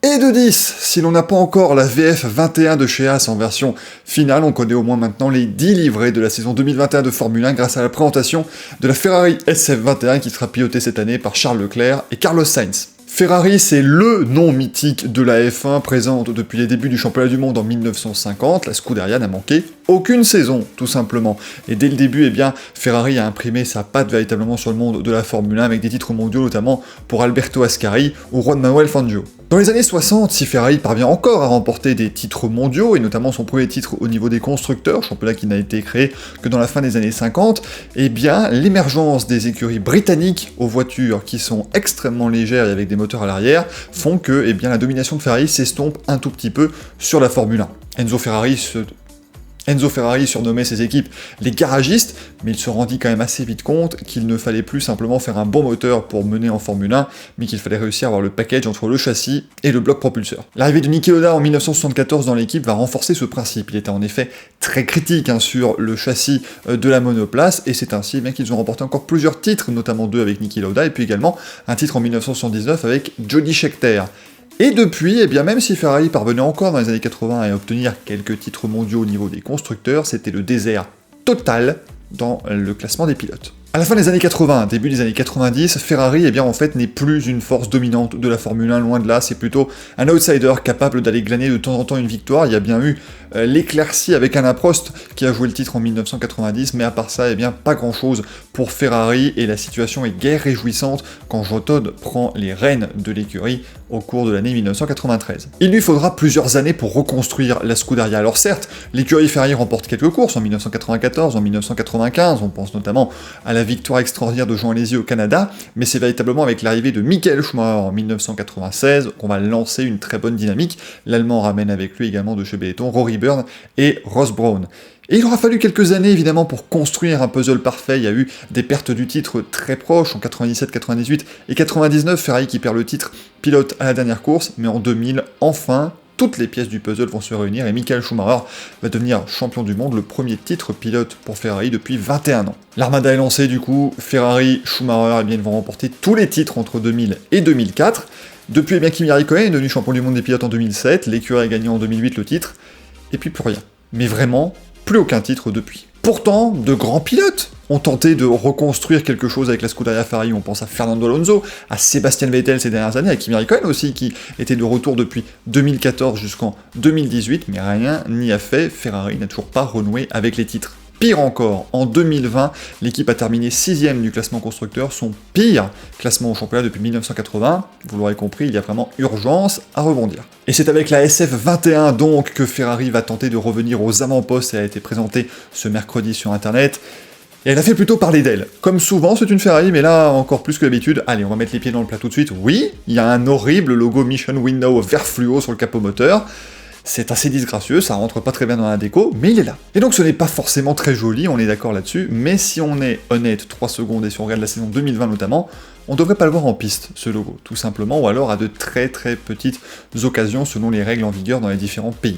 Et de 10, si l'on n'a pas encore la VF 21 de chez As en version finale, on connaît au moins maintenant les 10 livrets de la saison 2021 de Formule 1 grâce à la présentation de la Ferrari SF21 qui sera pilotée cette année par Charles Leclerc et Carlos Sainz. Ferrari, c'est LE nom mythique de la F1, présente depuis les débuts du championnat du monde en 1950, la Scuderia n'a manqué aucune saison, tout simplement. Et dès le début, eh bien, Ferrari a imprimé sa patte véritablement sur le monde de la Formule 1 avec des titres mondiaux, notamment pour Alberto Ascari ou Juan Manuel Fangio. Dans les années 60, si Ferrari parvient encore à remporter des titres mondiaux, et notamment son premier titre au niveau des constructeurs, championnat qui n'a été créé que dans la fin des années 50, eh bien, l'émergence des écuries britanniques aux voitures qui sont extrêmement légères et avec des moteurs à l'arrière font que, eh bien, la domination de Ferrari s'estompe un tout petit peu sur la Formule 1. Enzo Ferrari surnommait ses équipes les garagistes, mais il se rendit quand même assez vite compte qu'il ne fallait plus simplement faire un bon moteur pour mener en Formule 1, mais qu'il fallait réussir à avoir le package entre le châssis et le bloc propulseur. L'arrivée de Niki Lauda en 1974 dans l'équipe va renforcer ce principe. Il était en effet très critique sur le châssis de la monoplace, et c'est ainsi qu'ils ont remporté encore plusieurs titres, notamment 2 avec Niki Lauda, et puis également un titre en 1979 avec Jody Scheckter. Et depuis, eh bien, même si Ferrari parvenait encore dans les années 80 à obtenir quelques titres mondiaux au niveau des constructeurs, c'était le désert total dans le classement des pilotes. À la fin des années 80, début des années 90, Ferrari, eh bien, en fait, n'est plus une force dominante de la Formule 1, loin de là, c'est plutôt un outsider capable d'aller glaner de temps en temps une victoire. Il y a bien eu l'éclaircie avec Alain Prost qui a joué le titre en 1990, mais à part ça, eh bien, pas grand-chose pour Ferrari, et la situation est guère réjouissante quand Jean Todt prend les rênes de l'écurie au cours de l'année 1993. Il lui faudra plusieurs années pour reconstruire la Scuderia. Alors certes, l'écurie Ferrari remporte quelques courses en 1994, en 1995, on pense notamment à la victoire extraordinaire de Jean Alesi au Canada, mais c'est véritablement avec l'arrivée de Michael Schumacher en 1996 qu'on va lancer une très bonne dynamique. L'Allemand ramène avec lui également de chez Benetton Rory Byrne et Ross Brawn. Et il aura fallu quelques années évidemment pour construire un puzzle parfait. Il y a eu des pertes du titre très proches en 97, 98 et 99, Ferrari qui perd le titre pilote à la dernière course, mais en 2000, enfin, toutes les pièces du puzzle vont se réunir et Michael Schumacher va devenir champion du monde, le premier titre pilote pour Ferrari depuis 21 ans. L'armada est lancée du coup, Ferrari, Schumacher, eh bien, ils vont remporter tous les titres entre 2000 et 2004. Depuis, eh bien, Kimi Räikkönen est devenu champion du monde des pilotes en 2007, l'écurie a gagné en 2008 le titre, et puis plus rien. Mais vraiment, plus aucun titre depuis. Pourtant, de grands pilotes ont tenté de reconstruire quelque chose avec la Scuderia Ferrari. On pense à Fernando Alonso, à Sébastien Vettel ces dernières années, à Kimi Räikkönen aussi, qui était de retour depuis 2014 jusqu'en 2018, mais rien n'y a fait. Ferrari n'a toujours pas renoué avec les titres. Pire encore, en 2020, l'équipe a terminé 6ème du classement constructeur, son pire classement au championnat depuis 1980. Vous l'aurez compris, il y a vraiment urgence à rebondir. Et c'est avec la SF21 donc que Ferrari va tenter de revenir aux avant-postes. Elle a été présentée ce mercredi sur internet. Et elle a fait plutôt parler d'elle. Comme souvent, c'est une Ferrari, mais là, encore plus que d'habitude. Allez, on va mettre les pieds dans le plat tout de suite. Oui, il y a un horrible logo Mission Window vert fluo sur le capot moteur. C'est assez disgracieux, ça rentre pas très bien dans la déco, mais il est là. Et donc ce n'est pas forcément très joli, on est d'accord là-dessus, mais si on est honnête 3 secondes et si on regarde la saison 2020 notamment, on devrait pas le voir en piste, ce logo, tout simplement, ou alors à de très très petites occasions selon les règles en vigueur dans les différents pays.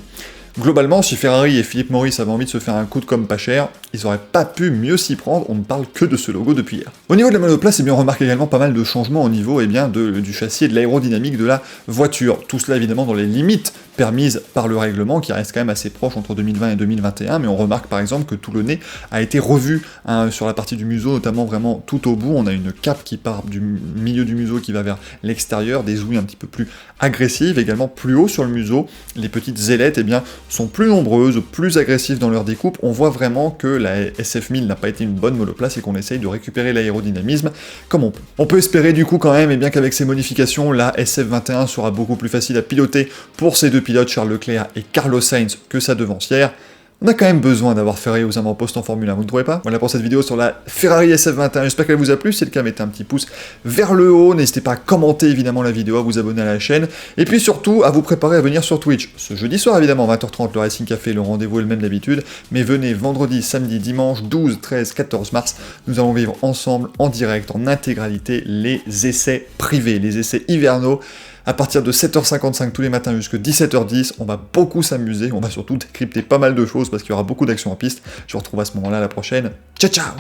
Globalement, si Ferrari et Philippe Morris avaient envie de se faire un coup de com' pas cher, ils auraient pas pu mieux s'y prendre, on ne parle que de ce logo depuis hier. Au niveau de la monoplace, eh bien, on remarque également pas mal de changements au niveau du châssis et de l'aérodynamique de la voiture. Tout cela évidemment dans les limites permises par le règlement, qui reste quand même assez proche entre 2020 et 2021, mais on remarque par exemple que tout le nez a été revu sur la partie du museau, notamment vraiment tout au bout. On a une cape qui part du milieu du museau qui va vers l'extérieur, des ouïes un petit peu plus agressives, également plus haut sur le museau. Les petites ailettes, eh bien, sont plus nombreuses, plus agressives dans leur découpe. On voit vraiment que la SF1000 n'a pas été une bonne monoplace et qu'on essaye de récupérer l'aérodynamisme comme on peut. On peut espérer du coup quand même, et bien qu'avec ces modifications, la SF21 sera beaucoup plus facile à piloter pour ces deux pilotes, Charles Leclerc et Carlos Sainz, que sa devancière. On a quand même besoin d'avoir Ferrari aux avant-postes en Formule 1, vous ne trouvez pas? Voilà pour cette vidéo sur la Ferrari SF21, j'espère qu'elle vous a plu. Si c'est le cas, mettez un petit pouce vers le haut, n'hésitez pas à commenter évidemment la vidéo, à vous abonner à la chaîne, et puis surtout à vous préparer à venir sur Twitch. Ce jeudi soir évidemment, 20h30, le Racing Café, le rendez-vous est le même d'habitude, mais venez vendredi, samedi, dimanche, 12, 13, 14 mars, nous allons vivre ensemble, en direct, en intégralité, les essais privés, les essais hivernaux, à partir de 7h55 tous les matins jusqu'à 17h10, on va beaucoup s'amuser, on va surtout décrypter pas mal de choses parce qu'il y aura beaucoup d'actions en piste. Je vous retrouve à ce moment-là la prochaine. Ciao ciao!